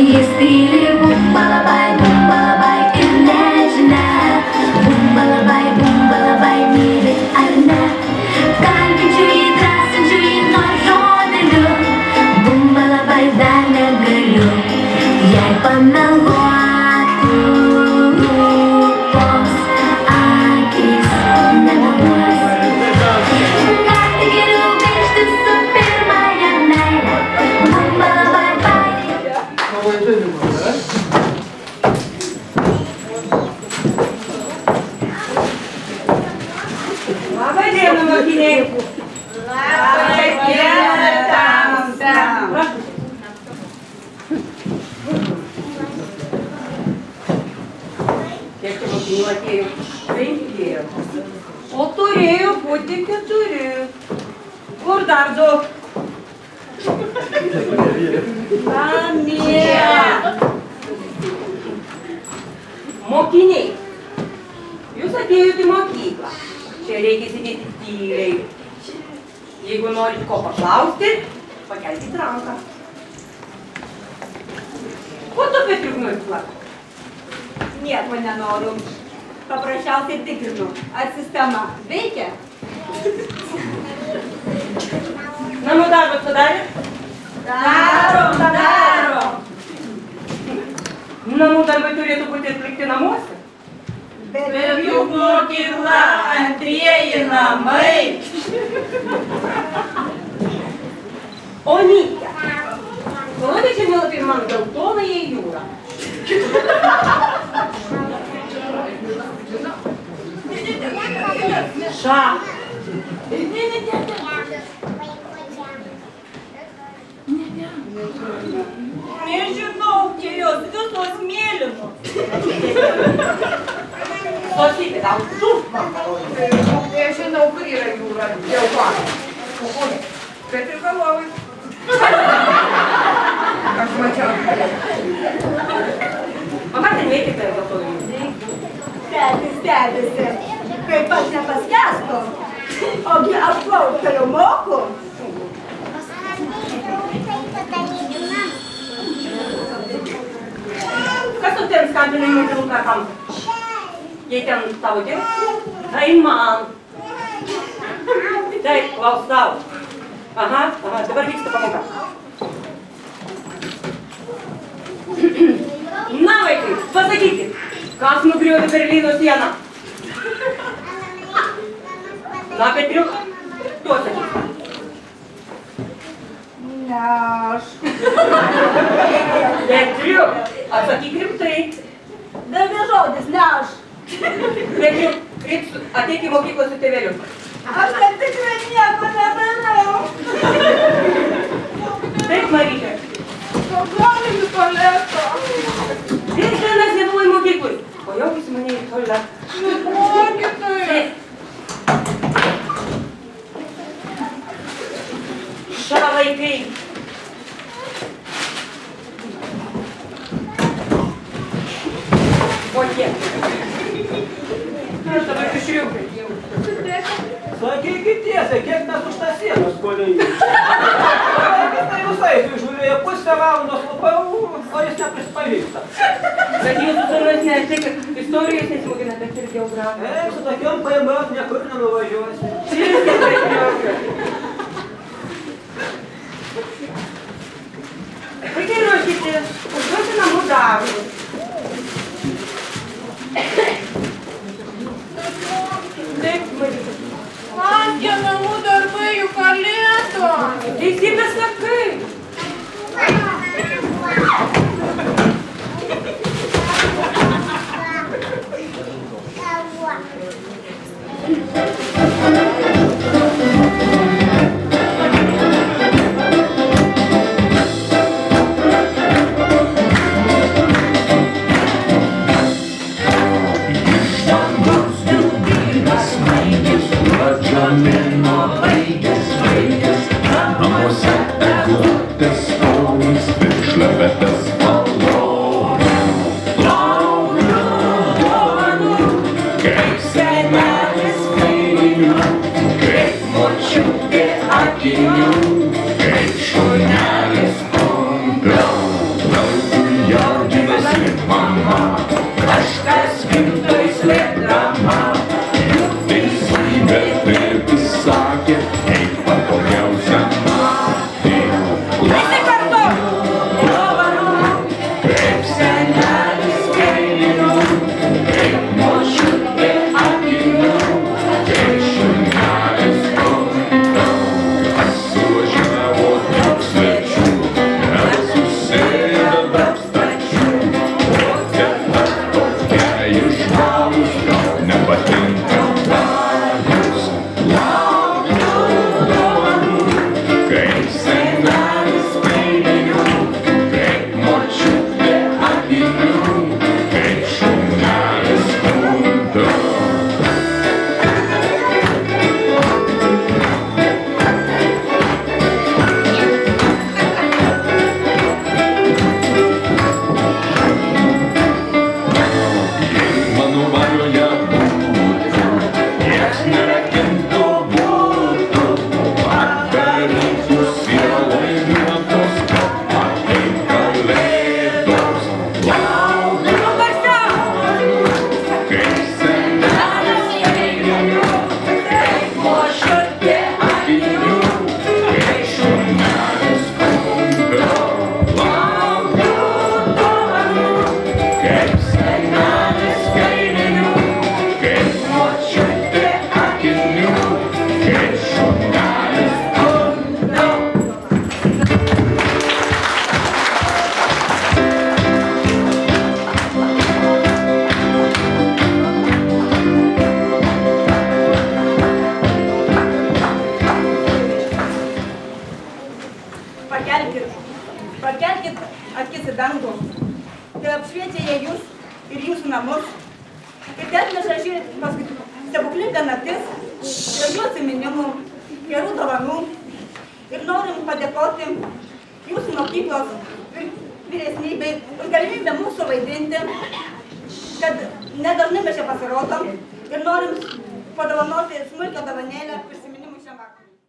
Є стилі бум-балабай і нежна. Бум-балабай, ніби арна. Танцює, танцює, но жоден. Бум-балабай, дальня гелю. Я й паналуату пос акіс не могла. Ти любиш, ти супер моя найла. Бум-балабай. Обойдем на Макине. Там. Я что, не лакею? Ренькею. Отурею, потик отурею. Гордардо. Амия. Mokiniai, jūs atėjote į mokyklą. Čia reikia sėdėti tyliai. Jeigu norit ko paklausti, pakelkite ranką. Ko tu Petriuk nori plakti? Nieko nenoriu. Paprasčiausiai tikrinu, ar sistema veikia. Namų darbas padarė? Darom. Namų darbai turėtų būti atlikti namuose. Bet Juk mokykla, antrieji namai. Onytė, parodė žemėlapį man geltonąją jūrą. Ša. Nežinau, čia jos visos mėlynos. Sosybė, tau tu man parodė. Nežinau, kur yra jūra. Jau va. Bet ir galovai. Aš mačiau. Mama ten veikia tai geltonąją jūrą. stebisi, kaip aš nepaskęstu. Ogi aš plaukti jau moku. Kas tu ten skambinai moterų kakam? Jei ten tavo tėvas? Tai man. Taip, klaus tau. Aha, dabar vyksta pamoka. Na, vaikai, pasakykit, kas nugriovė Berlyno sieną? Na, Petriuk, tu atsakyk. Ne aš. Petriuk, atsakyk rimtai. Davė žodis, ne aš. Petriuk, ateik į mokyklą su tėveliu. Aš ten tikrai nieko nedarau. Taip, Marytė. Galim į tualetą. Tris dienas nebuvau į mokyklui. O jau visi mane į tualetą. Mokytojai. Ša, vaikai. O tiek. Aš dabar išriukai. Sakykit tiesiai, kiek mes už tą sieną skolingi? Tai visai, žiūrėjo pusę valandos lupau, o jis neprispavysta. Bet jūsų sūnus ne tik istorijos nesimokina, bet ir geografijos. Su tokiom paėmot niekur nenuvažiuosi. Vaikai ruoškitės, užduoti namų darbus. Taip, Marytė. Man tie namų darbai juk alėto. Teisybė sakai. Tai apšviečia jie jūs ir jūsų namus. Ir tai atneša šį stebuklingą naktis, gražių atsiminimų, gerų dovanų. Ir norim padėkoti jūsų mokyklos vyresnybei už galimybę mūsų vaidinti, kad nedažnai mes čia pasirodom ir norim padovanoti smulkią dovanėlę